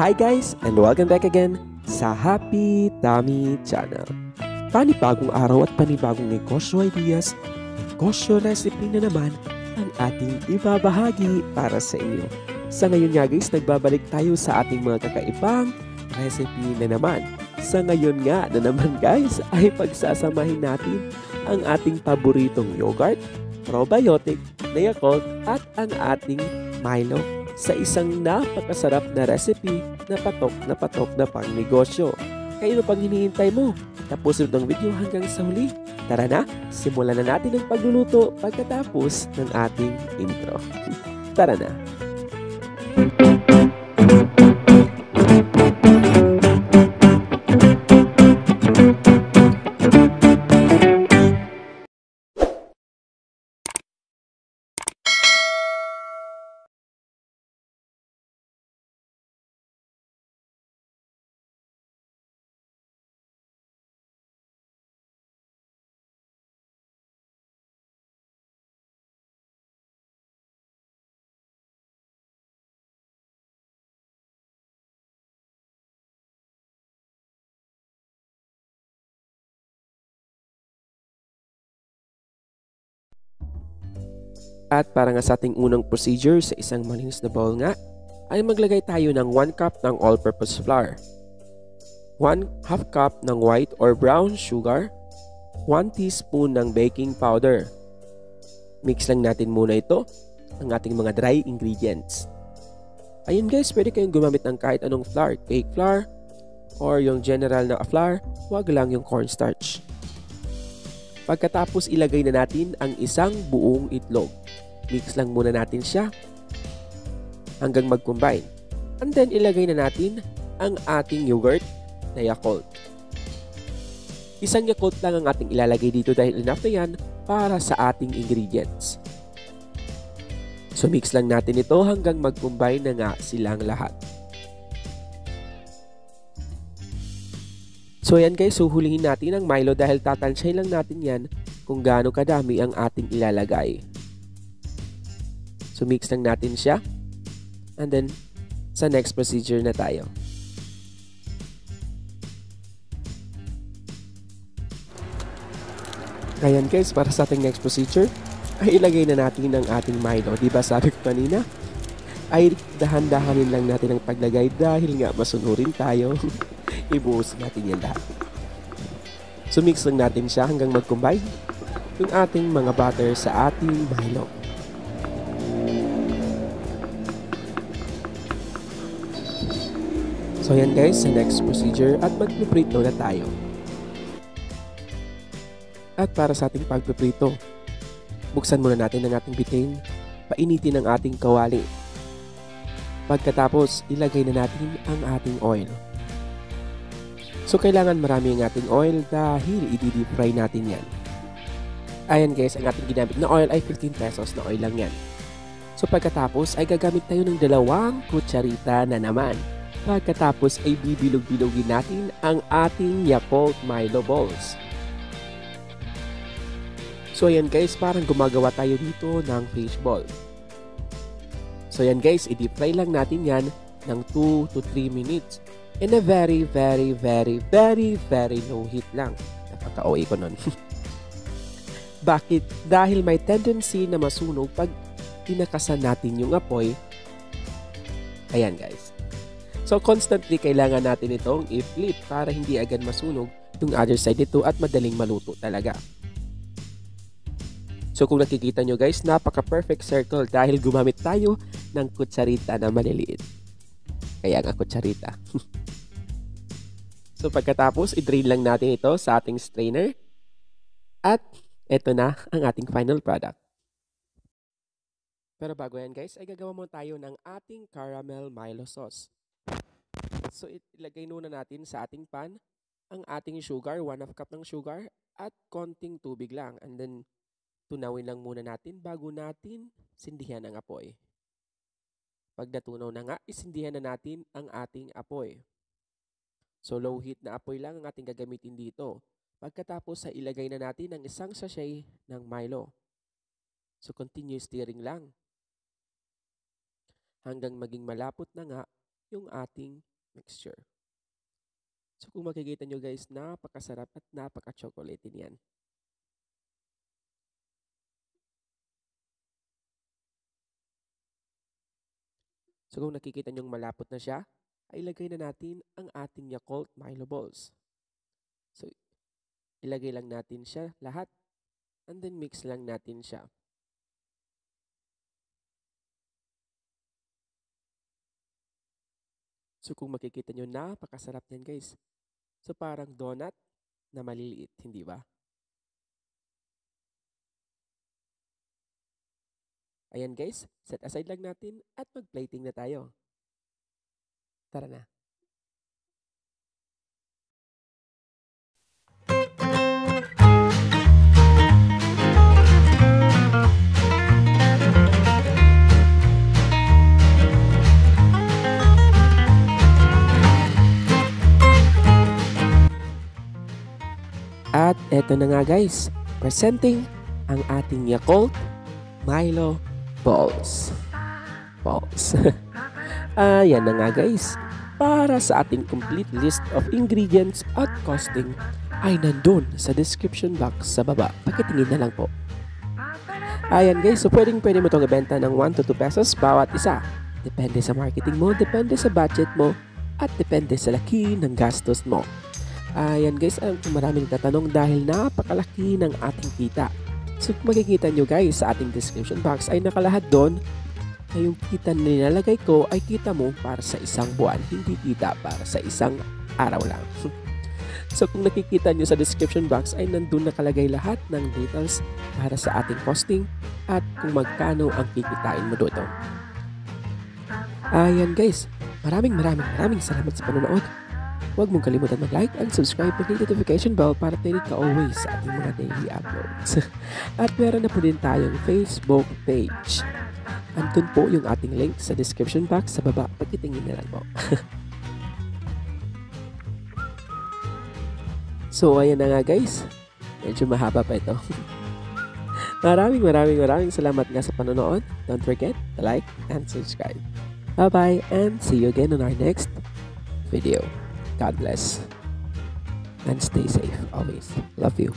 Hi guys, and welcome back again sa Happy Tummy Channel. Panibagong araw at panibagong negosyo ideas, negosyo recipe na naman ang ating ibabahagi para sa inyo. Sa ngayon nga guys, nagbabalik tayo sa ating mga kakaibang recipe na naman. Sa ngayon nga na naman guys, ay pagsasamahin natin ang ating paboritong yogurt, probiotic, na Yakult at ang ating Milo sa isang napakasarap na recipe na patok na pang negosyo. Kaya ano pang hinihintay mo? Tapusin ang video hanggang sa huli. Tara na, simulan na natin ang pagluluto pagkatapos ng ating intro. Tara na! At para nga sa ating unang procedure sa isang malinis na bowl nga, ay maglagay tayo ng 1 cup ng all-purpose flour, 1/2 cup ng white or brown sugar, 1 teaspoon ng baking powder. Mix lang natin muna ito ng ating mga dry ingredients. Ayun guys, pwede kayong gumamit ng kahit anong flour, cake flour, or yung general na flour, huwag lang yung cornstarch. Pagkatapos ilagay na natin ang isang buong itlog. Mix lang muna natin siya hanggang mag-combine. And then ilagay na natin ang ating yogurt na Yakult. Isang Yakult lang ang ating ilalagay dito dahil enough na yan para sa ating ingredients. So mix lang natin ito hanggang mag-combine na nga silang lahat. So yan guys, huhulihin natin ang Milo dahil tatansyahin lang natin yan kung gaano kadami ang ating ilalagay. So mix lang natin siya. And then, sa next procedure na tayo. Ayan guys, para sa ating next procedure, ay ilagay na natin ang ating Milo. Diba sabi ko kanina, ay dahan-dahanin lang natin ang paglagay dahil nga masunurin tayo. Ibuhos natin yan lahat. So mix lang natin siya hanggang mag-combine yung ating mga butter sa ating Milo. So yan guys, sa next procedure at magpiprito na tayo. At para sa ating pagpiprito, buksan muna natin ang ating butane, painitin ang ating kawali. Pagkatapos, ilagay na natin ang ating oil. So kailangan marami ang ating oil dahil i-deep fry natin yan. Ayan guys, ang ating ginamit na oil ay 15 pesos na oil lang yan. So pagkatapos ay gagamit tayo ng 2 kutsarita na naman. Pagkatapos ay bibilog-bilogin natin ang ating Yakult Milo balls. So ayan guys, parang gumagawa tayo dito ng fishball. So ayan guys, i-deep fry lang natin yan ng 2 to 3 minutes in a very low heat lang. Napaka-OA ko nun. Bakit? Dahil may tendency na masunog pag tinakasan natin yung apoy. Ayan guys. So constantly kailangan natin itong i-flip para hindi agad masunog yung other side nito at madaling maluto talaga. So kung nakikita nyo guys, napaka-perfect circle dahil gumamit tayo ng kutsarita na maliliit. Kaya nga kutsarita. So pagkatapos, i-drain lang natin ito sa ating strainer. At ito na ang ating final product. Pero bago yan guys, ay gagawa mo tayo ng ating caramel Milo sauce. So ilagay muna natin sa ating pan ang ating sugar, 1/2 cup ng sugar at konting tubig lang. And then tunawin lang muna natin bago natin sindihan ang apoy. Pag natunaw na nga, isindihan na natin ang ating apoy. So low heat na apoy lang ang ating gagamitin dito. Pagkatapos ay ilagay na natin ang isang sachet ng Milo. So continue stirring lang hanggang maging malapot na nga yung ating mixture. So kung makikita nyo guys, napakasarap at napaka-chocolate niyan. So kung nakikita nyo malapot na siya, ay ilagay na natin ang ating Yakult Milo balls. So ilagay lang natin siya lahat and then mix lang natin siya. So kung makikita nyo, napakasarap yan guys. So parang donut na maliliit, hindi ba? Ayan guys, set aside lang natin at mag-plating na tayo. Tara na. At eto na nga guys, presenting ang ating Yakult Milo Balls. Ayan na nga guys. Para sa ating complete list of ingredients at costing ay nandun sa description box sa baba. Pakitingin na lang po. Ayan guys, so pwede mo itong ibenta ng 1 to 2 pesos bawat isa. Depende sa marketing mo, depende sa budget mo, at depende sa laki ng gastos mo. Ayan guys, alam ko maraming tatanong dahil napakalaki ng ating kita. So kung makikita nyo guys sa ating description box ay nakalahad doon na yung kita na nilalagay ko ay kita mo para sa isang buwan, hindi kita para sa isang araw lang. So kung nakikita nyo sa description box ay nandun nakalagay lahat ng details para sa ating costing at kung magkano ang kikitain mo doon. Ayan guys, maraming salamat sa panonood. Huwag mong kalimutan mag-like and subscribe with the notification bell para updated ka always sa ating mga daily uploads. At meron na po din tayong Facebook page. Andun po yung ating link sa description box sa baba. Pagkitingin na lang po. So ayan na nga guys. Medyo mahaba pa ito. Maraming salamat nga sa panonood. Don't forget to like and subscribe. Bye-bye and see you again on our next video. God bless. And stay safe always. Love you.